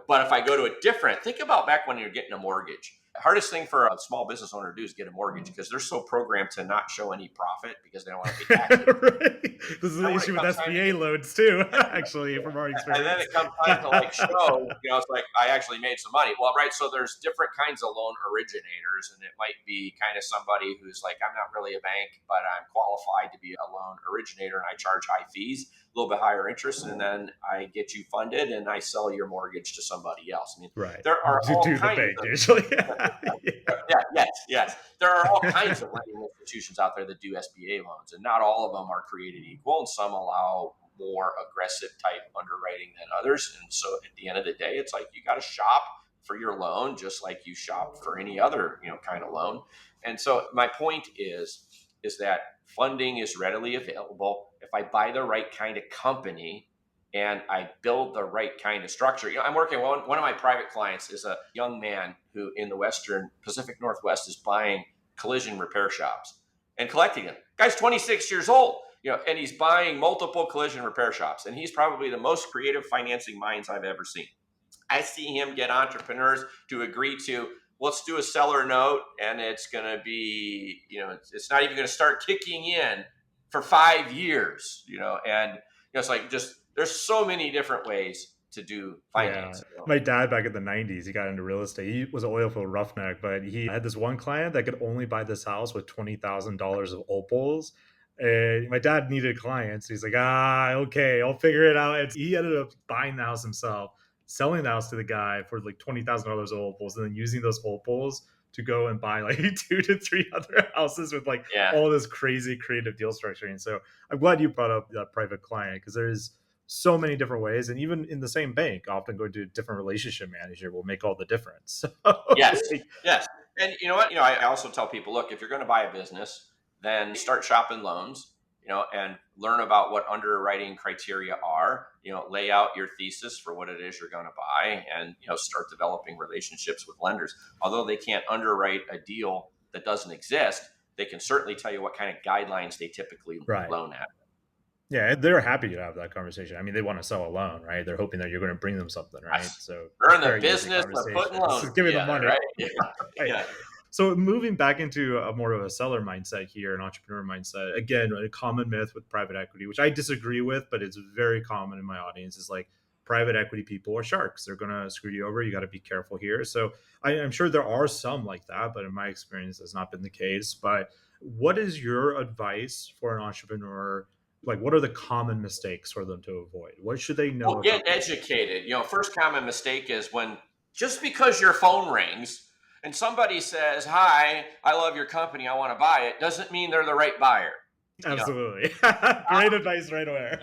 but if I go to a different, think about back when you're getting a mortgage. The hardest thing for a small business owner to do is get a mortgage because they're so programmed to not show any profit because they don't want to pay taxes. Right. This is the And when issue it with comes time to SBA get, loans too, actually, from our and then experience. it comes time to like show, it's like I actually made some money. Well, right. So there's different kinds of loan originators, and it might be kind of somebody who's like, I'm not really a bank, but I'm qualified to be a loan originator, and I charge high fees, a little bit higher interest, and then I get you funded, and I sell your mortgage to somebody else. I mean, Right. there are all Do the kinds bank of usually. Yeah. yeah, yes, yes. There are all kinds of lending institutions out there that do SBA loans, and not all of them are created equal, and some allow more aggressive type underwriting than others. And so at the end of the day, it's like you got to shop for your loan just like you shop for any other, kind of loan. And so my point is that funding is readily available. If I buy the right kind of company and I build the right kind of structure. I'm working, one of my private clients is a young man who in the Western Pacific Northwest is buying collision repair shops and collecting them. Guy's 26 years old, and he's buying multiple collision repair shops. And he's probably the most creative financing minds I've ever seen. I see him get entrepreneurs to agree to, let's do a seller note, and it's going to be, it's not even going to start kicking in for 5 years, and it's like just there's so many different ways to do Yeah. finance. My dad back in the 90s, he got into real estate. He was an oil field roughneck, but he had this one client that could only buy this house with $20,000 of opals. And my dad needed clients. He's like, okay, I'll figure it out. And he ended up buying the house himself, selling the house to the guy for like $20,000 of opals, and then using those opals to go and buy like 2 to 3 other houses with like Yeah. all this crazy creative deal structuring. So I'm glad you brought up that private client because there's so many different ways, and even in the same bank often going to a different relationship manager will make all the difference. Yes. Like, Yes. And you know what? I also tell people, look, if you're going to buy a business, then start shopping loans, and learn about what underwriting criteria are, lay out your thesis for what it is you're going to buy, and, start developing relationships with lenders. Although they can't underwrite a deal that doesn't exist, they can certainly tell you what kind of guidelines they typically right. loan at. Yeah, they're happy to have that conversation. I mean, they want to sell a loan, right? They're hoping that you're going to bring them something, right? Yes. So They're in the very easy business of putting conversation. This is loans giving them together, money. right? Yeah. Right. Yeah. So moving back into a more of a seller mindset here, an entrepreneur mindset, again, a common myth with private equity, which I disagree with, but it's very common in my audience, is like private equity people are sharks. They're going to screw you over. You got to be careful here. So I'm sure there are some like that, but in my experience, that's not been the case. But what is your advice for an entrepreneur? Like, what are the common mistakes for them to avoid? What should they know Well, get about? educated. First common mistake is when just because your phone rings and somebody says, "Hi, I love your company, I want to buy it," doesn't mean they're the right buyer. You know, Absolutely. Great advice right away.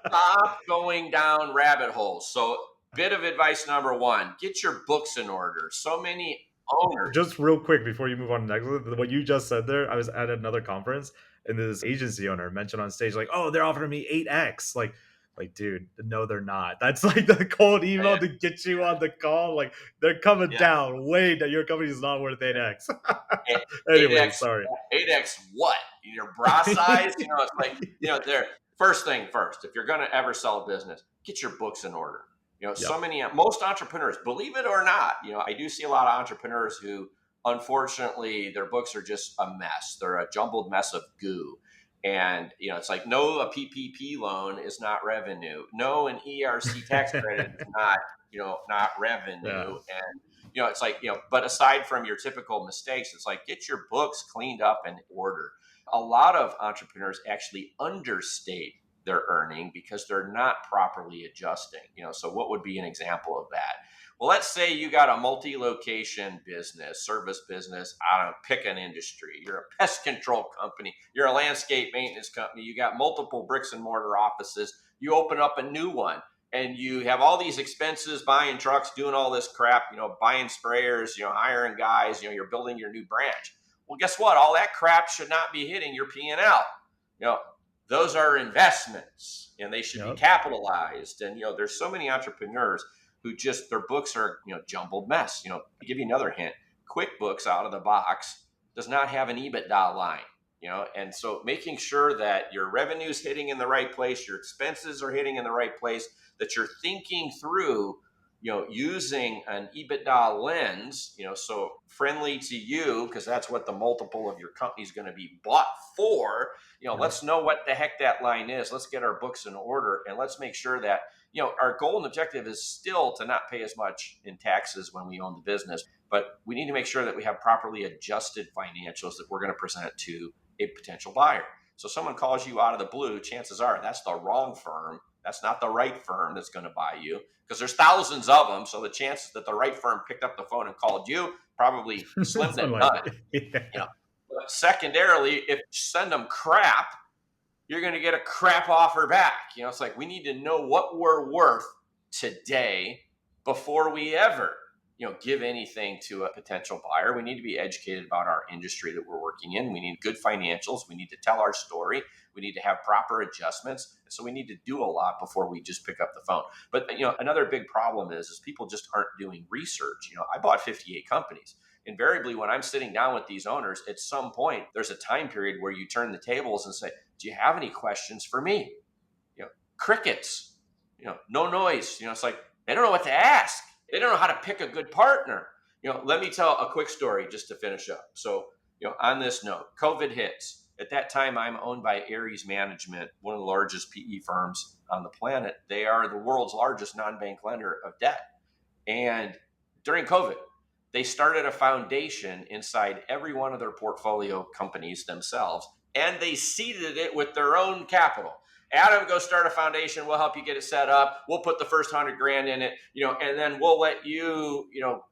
stop going down rabbit holes. So, bit of advice number one: get your books in order. So many owners. Just real quick before you move on to the next one, what you just said there, I was at another conference and this agency owner mentioned on stage, like, oh, they're offering me 8x. Like, dude, no, they're not. That's like the cold email Yeah, to get you on the call. Like, they're coming yeah. down. Wait, that your company is not worth 8x. Eight Anyways, x, sorry. 8x what? Your bra size? It's like there. First thing first, if you're going to ever sell a business, get your books in order. Yep. Most entrepreneurs, believe it or not, I do see a lot of entrepreneurs who, unfortunately, their books are just a mess. They're a jumbled mess of goo. And, it's like, no, a PPP loan is not revenue. No, an ERC tax credit is not Yeah. revenue. And, it's like, but aside from your typical mistakes, it's like, get your books cleaned up and ordered. A lot of entrepreneurs actually understate their earning because they're not properly adjusting. So what would be an example of that? Well, let's say you got a multi-location business, service business. I don't know, pick an industry. You're a pest control company. You're a landscape maintenance company. You got multiple bricks and mortar offices. You open up a new one and you have all these expenses, buying trucks, doing all this crap, buying sprayers, hiring guys, you're building your new branch. Well, guess what? All that crap should not be hitting your P&L. Those are investments and they should be Yep. capitalized. And, there's so many entrepreneurs who just, their books are, jumbled mess. To give you another hint, QuickBooks out of the box does not have an EBITDA line. And so making sure that your revenue is hitting in the right place, your expenses are hitting in the right place, that you're thinking through, using an EBITDA lens, so friendly to you, because that's what the multiple of your company is going to be bought for. Yep. Let's know what the heck that line is. Let's get our books in order and let's make sure that, our goal and objective is still to not pay as much in taxes when we own the business, but we need to make sure that we have properly adjusted financials that we're going to present to a potential buyer. So someone calls you out of the blue, chances are that's the wrong firm. That's not the right firm that's going to buy you, because there's thousands of them. So the chances that the right firm picked up the phone and called you probably slim It's to none. unlikely. Yeah. But secondarily, if you send them crap, you're going to get a crap offer back. It's like, we need to know what we're worth today before we ever give anything to a potential buyer. We need to be educated about our industry that we're working in. We need good financials. We need to tell our story. We need to have proper adjustments. So we need to do a lot before we just pick up the phone. But another big problem is people just aren't doing research. I bought 58 companies. Invariably, when I'm sitting down with these owners, at some point there's a time period where you turn the tables and say, do you have any questions for me? Crickets, no noise. It's like, they don't know what to ask. They don't know how to pick a good partner. Let me tell a quick story just to finish up. So, on this note, COVID hits. At that time, I'm owned by Ares Management, one of the largest PE firms on the planet. They are the world's largest non-bank lender of debt. And during COVID, they started a foundation inside every one of their portfolio companies themselves, and they seeded it with their own capital. Adam, go start a foundation. We'll help you get it set up. We'll put the first 100 grand in it, and then we'll let you,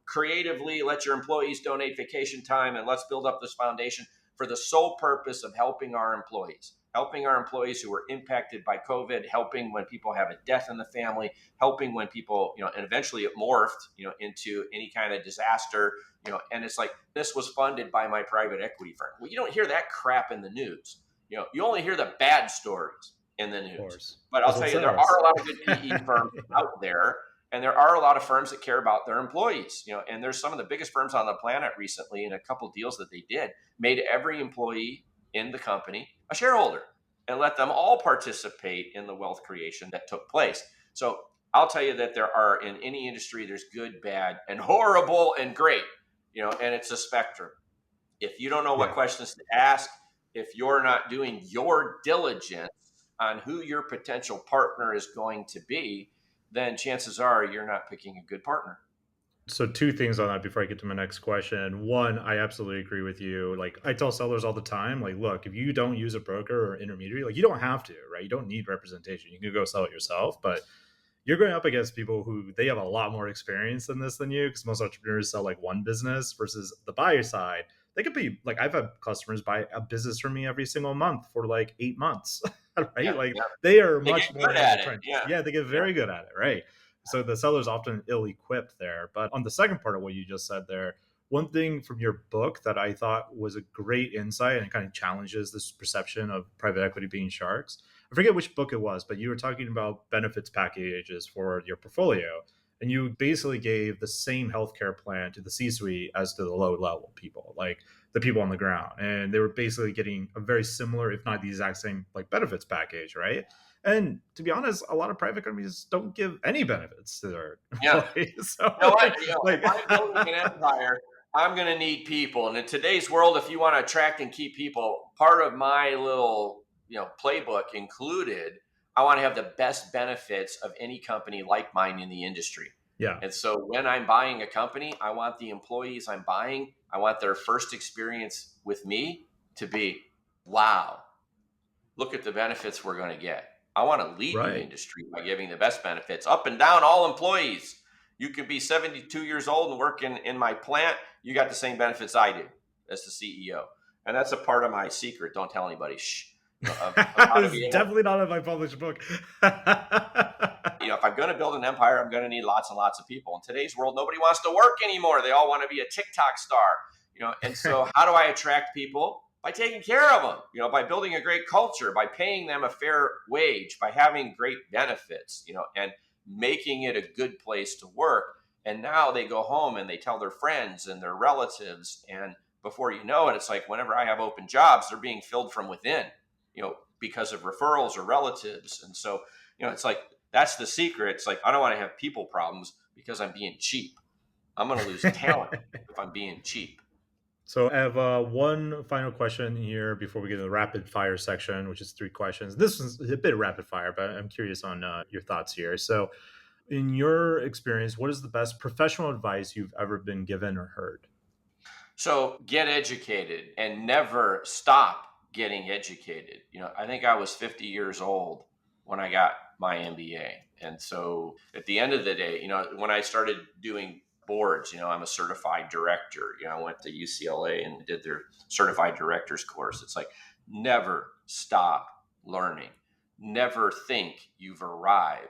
creatively let your employees donate vacation time, and let's build up this foundation for the sole purpose of helping our employees who were impacted by COVID, helping when people have a death in the family, helping when people, and eventually it morphed, into any kind of disaster, and it's like, this was funded by my private equity firm. Well, you don't hear that crap in the news. You only hear the bad stories in the news. Of course. But I'll That's tell what you, there are a lot of good sells. PE firms out there, and there are a lot of firms that care about their employees. And there's some of the biggest firms on the planet recently, in a couple of deals that they did, made every employee in the company a shareholder and let them all participate in the wealth creation that took place. So I'll tell you that there are, in any industry, there's good, bad, and horrible and great, and it's a spectrum. If you don't know what Yeah. questions to ask, if you're not doing your diligence on who your potential partner is going to be, then chances are you're not picking a good partner. So two things on that before I get to my next question. One, I absolutely agree with you. Like I tell sellers all the time, like, look, if you don't use a broker or intermediary, like you don't have to, right? You don't need representation. You can go sell it yourself, but you're going up against people who they have a lot more experience in this than you, because most entrepreneurs sell like one business versus the buyer side. They could be like, I've had customers buy a business from me every single month for like 8 months, right? Yeah, Like yeah. they are They much get more good in the at it. trenches. Yeah, Yeah, they get yeah, very good at it, right? So the seller's often ill equipped there. But on the second part of what you just said there, one thing from your book that I thought was a great insight and it kind of challenges this perception of private equity being sharks. I forget which book it was, but you were talking about benefits packages for your portfolio. And you basically gave the same healthcare plan to the C suite as to the low level people, like the people on the ground. And they were basically getting a very similar, if not the exact same, like benefits package, right? And to be honest, a lot of private companies don't give any benefits to their yeah. employees. So You know what? like, If I'm building an empire, I'm going to need people. And in today's world, if you want to attract and keep people, part of my little, playbook included, I want to have the best benefits of any company like mine in the industry. yeah, And so when I'm buying a company, I want the employees I'm buying, I want their first experience with me to be, wow, look at the benefits we're going to get. I want to lead the right. industry by giving the best benefits up and down all employees. You could be 72 years old and work in my plant. You got the same benefits I do as the CEO. And that's a part of my secret. Don't tell anybody. Shh. Of how to It's be able, definitely not in my published book. if I'm going to build an empire, I'm going to need lots and lots of people. In today's world, nobody wants to work anymore. They all want to be a TikTok star, And so, how do I attract people? By taking care of them, by building a great culture, by paying them a fair wage, by having great benefits, and making it a good place to work. And now they go home and they tell their friends and their relatives. And before you know it, it's like whenever I have open jobs, they're being filled from within, because of referrals or relatives. And so, it's like that's the secret. It's like I don't want to have people problems because I'm being cheap. I'm going to lose talent if I'm being cheap. So I have one final question here before we get to the rapid fire section, which is three questions. This is a bit rapid fire, but I'm curious on your thoughts here. So, in your experience, what is the best professional advice you've ever been given or heard? So get educated and never stop getting educated. I think I was 50 years old when I got my MBA. And so at the end of the day, when I started doing boards, I'm a certified director. I went to UCLA and did their certified directors course. It's like never stop learning. Never think you've arrived.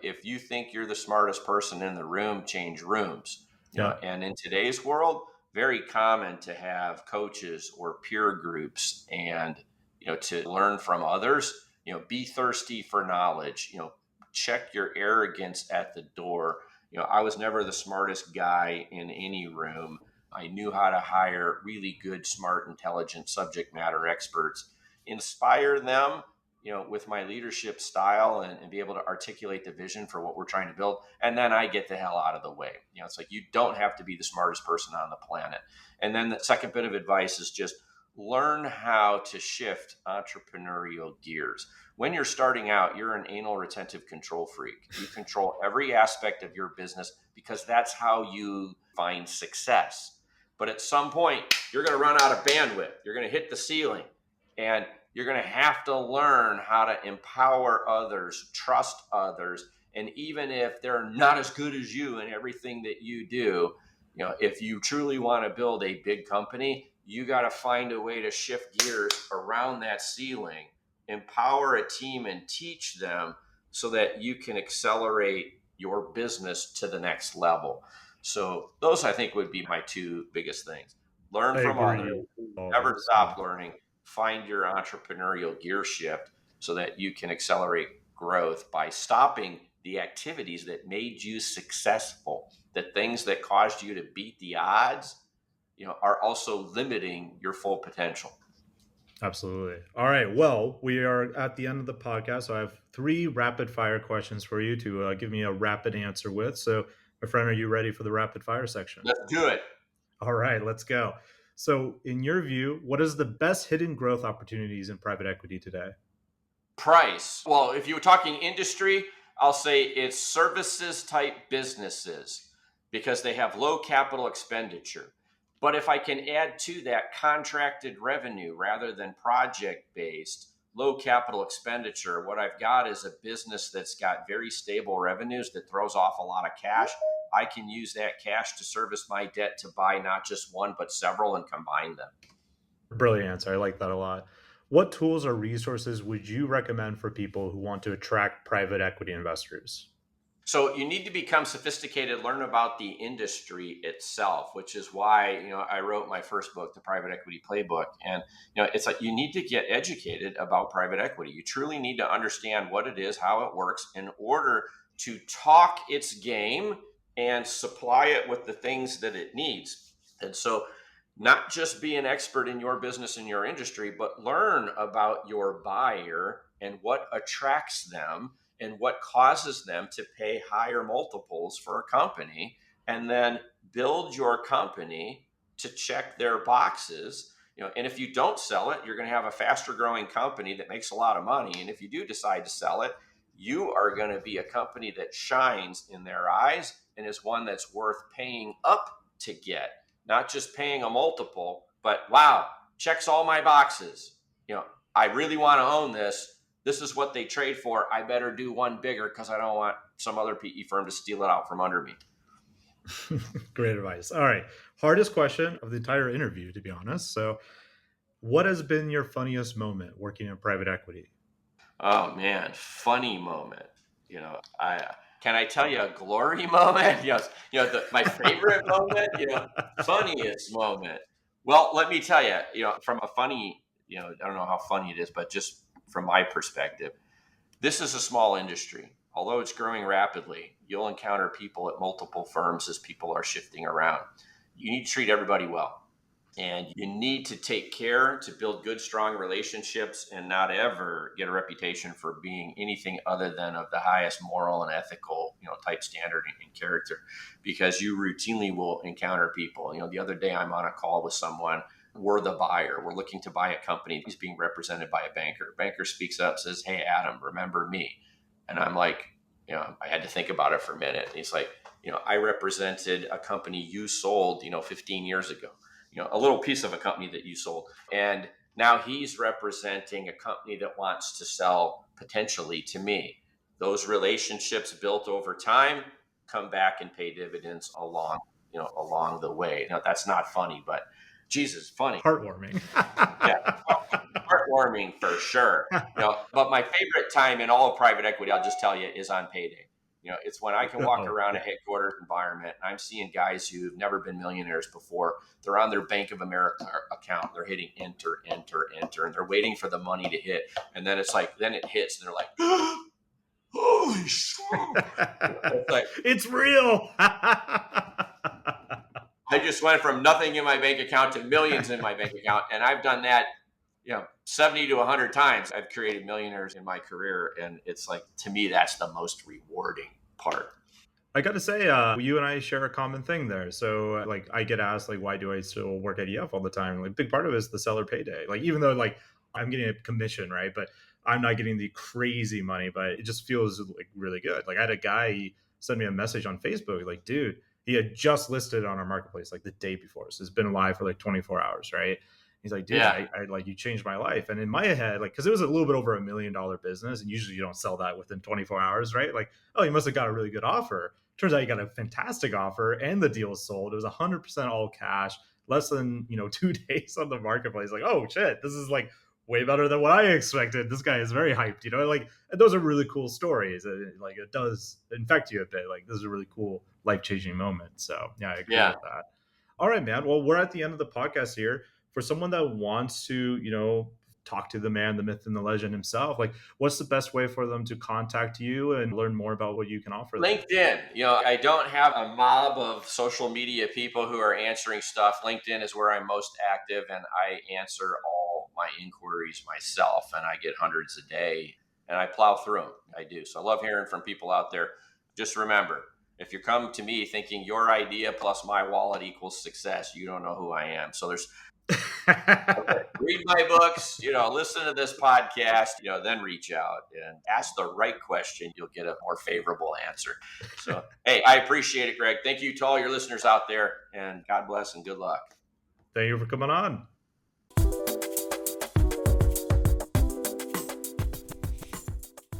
If you think you're the smartest person in the room, change rooms. Yeah. And in today's world, very common to have coaches or peer groups and to learn from others. Be thirsty for knowledge. Check your arrogance at the door. I was never the smartest guy in any room. I knew how to hire really good, smart, intelligent subject matter experts, inspire them with my leadership style, and be able to articulate the vision for what we're trying to build. And then I get the hell out of the way. It's like you don't have to be the smartest person on the planet. And then the second bit of advice is just learn how to shift entrepreneurial gears. When you're starting out, you're an anal retentive control freak. You control every aspect of your business because that's how you find success. But at some point, you're going to run out of bandwidth. You're going to hit the ceiling. And you're going to have to learn how to empower others, trust others. And even if they're not as good as you in everything that you do, if you truly want to build a big company, you got to find a way to shift gears around that ceiling, empower a team and teach them so that you can accelerate your business to the next level. So those, I think, would be my two biggest things. Learn I from others, agree. All never those. Yeah. stop learning, find your entrepreneurial gear shift so that you can accelerate growth by stopping the activities that made you successful. The things that caused you to beat the odds, are also limiting your full potential. Absolutely. All right. Well, we are at the end of the podcast. So I have three rapid fire questions for you to give me a rapid answer with. So, my friend, are you ready for the rapid fire section? Let's do it. All right, let's go. So, in your view, what is the best hidden growth opportunities in private equity today? Price. Well, if you were talking industry, I'll say it's services type businesses because they have low capital expenditure. But if I can add to that contracted revenue rather than project based, low capital expenditure, what I've got is a business that's got very stable revenues that throws off a lot of cash. I can use that cash to service my debt to buy not just one, but several and combine them. Brilliant answer. I like that a lot. What tools or resources would you recommend for people who want to attract private equity investors? So you need to become sophisticated, learn about the industry itself, which is why, I wrote my first book, The Private Equity Playbook. And, it's like you need to get educated about private equity. You truly need to understand what it is, how it works in order to talk its game and supply it with the things that it needs. And so not just be an expert in your business and your industry, but learn about your buyer and what attracts them and what causes them to pay higher multiples for a company, and then build your company to check their boxes. And if you don't sell it, you're going to have a faster growing company that makes a lot of money. And if you do decide to sell it, you are going to be a company that shines in their eyes and is one that's worth paying up to get, not just paying a multiple, but wow, checks all my boxes. I really want to own this. This is what they trade for. I better do one bigger because I don't want some other PE firm to steal it out from under me. Great advice. All right. Hardest question of the entire interview, to be honest. So, what has been your funniest moment working in private equity? Oh man, funny moment. I can I tell you a glory moment? Yes. My favorite moment. Funniest moment. Well, let me tell you. From a funny. I don't know how funny it is, but just from my perspective, this is a small industry. Although it's growing rapidly, you'll encounter people at multiple firms as people are shifting around. You need to treat everybody well. And you need to take care to build good, strong relationships and not ever get a reputation for being anything other than of the highest moral and ethical, type standard and character, because you routinely will encounter people. The other day I'm on a call with someone. We're the buyer. We're looking to buy a company. He's being represented by a banker. Banker speaks up, says, "Hey, Adam, remember me?" And I'm like, I had to think about it for a minute. And he's like, I represented a company you sold, 15 years ago, a little piece of a company that you sold. And now he's representing a company that wants to sell potentially to me. Those relationships built over time come back and pay dividends along the way. Now that's not funny, but Jesus, funny. Heartwarming. Yeah, heartwarming for sure. But my favorite time in all of private equity, I'll just tell you, is on payday. It's when I can walk Oh, around a yeah. headquarters environment and I'm seeing guys who've never been millionaires before. They're on their Bank of America account. They're hitting enter, enter, enter, and they're waiting for the money to hit. And then then it hits, and they're like, "Holy shit!" It's like It's real. I just went from nothing in my bank account to millions in my bank account, and I've done that 70 to 100 times. I've created millionaires in my career, and it's like, to me, that's the most rewarding part. I got to say, you and I share a common thing there. So, like, I get asked, like, why do I still work at EF all the time? Like, big part of it is the seller payday. Like, even though, like, I'm getting a commission, right? But I'm not getting the crazy money, but it just feels like really good. Like, I had a guy he send me a message on Facebook, like, dude, he had just listed on our marketplace like the day before. So it's been live for like 24 hours, right? He's like, dude, Yeah, I like you changed my life. And in my head, like, because it was a little bit over $1 million business, and usually you don't sell that within 24 hours, right? Like, oh, you must have got a really good offer. Turns out you got a fantastic offer, and the deal was sold. It was 100% all cash, less than 2 days on the marketplace. Like, oh shit, this is like way better than what I expected. This guy is very hyped, like, and those are really cool stories. Like, it does infect you a bit. Like, this is a really cool life changing moment. So yeah, I agree yeah. with that. All right, man. Well, we're at the end of the podcast here. For someone that wants to, talk to the man, the myth, and the legend himself, like, what's the best way for them to contact you and learn more about what you can offer them? LinkedIn. I don't have a mob of social media people who are answering stuff. LinkedIn is where I'm most active, and I answer all my inquiries myself, and I get hundreds a day, and I plow through them. I do. So I love hearing from people out there. Just remember, if you come to me thinking your idea plus my wallet equals success, you don't know who I am. So there's read my books, listen to this podcast, then reach out and ask the right question. You'll get a more favorable answer. So, hey, I appreciate it, Greg. Thank you to all your listeners out there, and God bless and good luck. Thank you for coming on.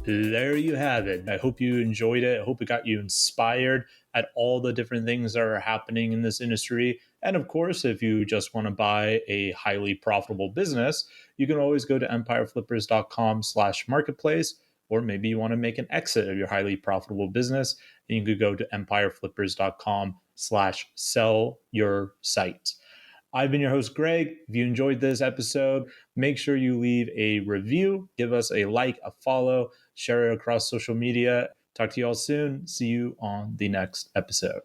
There you have it. I hope you enjoyed it. I hope it got you inspired at all the different things that are happening in this industry. And of course, if you just want to buy a highly profitable business, you can always go to empireflippers.com/marketplace, or maybe you want to make an exit of your highly profitable business, and you could go to empireflippers.com/sell your site. I've been your host, Greg. If you enjoyed this episode, make sure you leave a review, give us a like, a follow, share it across social media. Talk to you all soon. See you on the next episode.